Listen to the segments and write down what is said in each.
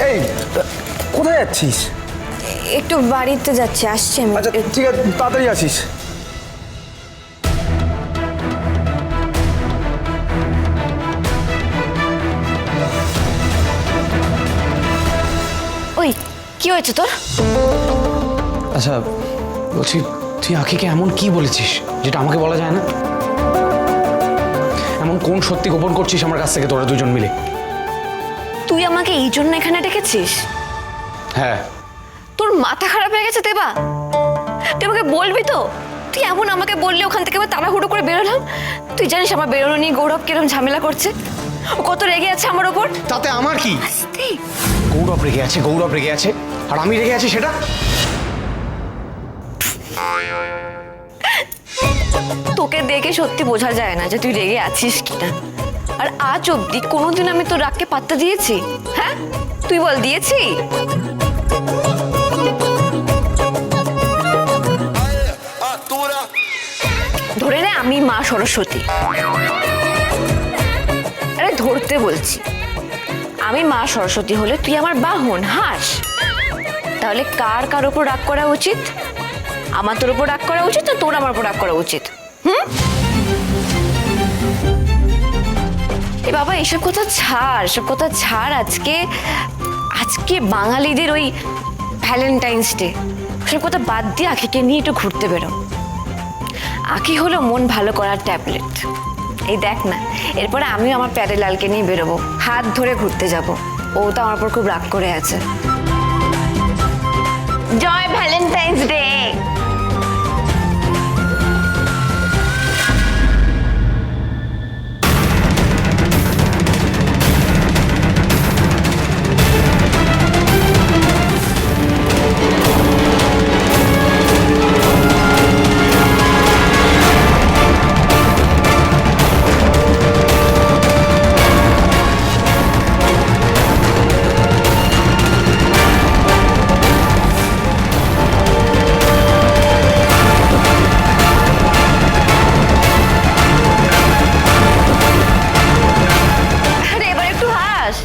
এই কোথায় যাচ্ছিস? একটু বাড়িতে যাচ্ছি, আসছি আমি। আচ্ছা ঠিক আছে, তাড়াতাড়ি আসিস। ওই কি হয়েছে তোর? আচ্ছা বলছি, তুই আখিকে এমন কি বলেছিস যেটা আমাকে বলা যায় না? এমন কোন সত্যি গোপন করছিস আমার কাছ থেকে তোরা দুজন মিলে? তুই আমাকে এই জন্য এখানে ডেকেছিস? হ্যাঁ। তোর মাথা খারাপ হয়ে গেছে দেবা? তুই আমাকে বলবি তো? তুই এমন আমাকে বললি, ওখান থেকে আমি তাড়াহুড়ো করে বেরোলাম। তুই জানিস আমার বেরোনো নিয়ে গৌরব কিরকম ঝামেলা করছে, ও কত রেগে আছে আমার ওপর। তাতে আমার কি? আস্তে। গৌরব রেগে আছে, গৌরব রেগে আছে, আর আমি রেগে আছি সেটা? তোকে দেখে সত্যি বোঝা যায় না যে তুই রেগে আছিস কিনা। আর আজ অব্দি কোনোদিন আমি তোর রাগকে পাত্তা দিয়েছি? হ্যাঁ তুই বল, দিয়েছি? ধরে নে আমি মা সরস্বতী। আরে ধরতে বলছি। আমি মা সরস্বতী হলে তুই আমার বাহন, হাস। তাহলে কার কার উপর রাগ করা উচিত? আমার তোর উপর রাগ করা উচিত না তোর আমার উপর রাগ করা উচিত? এ বাবা, এসব কথা ছাড়, এসব কথা ছাড়। আজকে আজকে বাঙালিদের ওই ভ্যালেন্টাইন্স ডে, সব কথা বাদ দিয়ে আখিকে নিয়ে একটু ঘুরতে বেরো। আখি হলো মন ভালো করার ট্যাবলেট। এই দেখ না, এরপরে আমিও আমার প্যারেলালকে নিয়ে বেরোবো, হাত ধরে ঘুরতে যাব। ও তো আমার উপর খুব রাগ করে আছে। জয় ভ্যালেন্টাইন্স ডে। আরে এবার একটু হাস।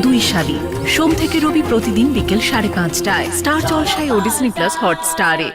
দুই শালিক সোম থেকে রবি প্রতিদিন বিকেল 5:30টায় স্টার জলসায় ও ডিজনি প্লাস হটস্টারে।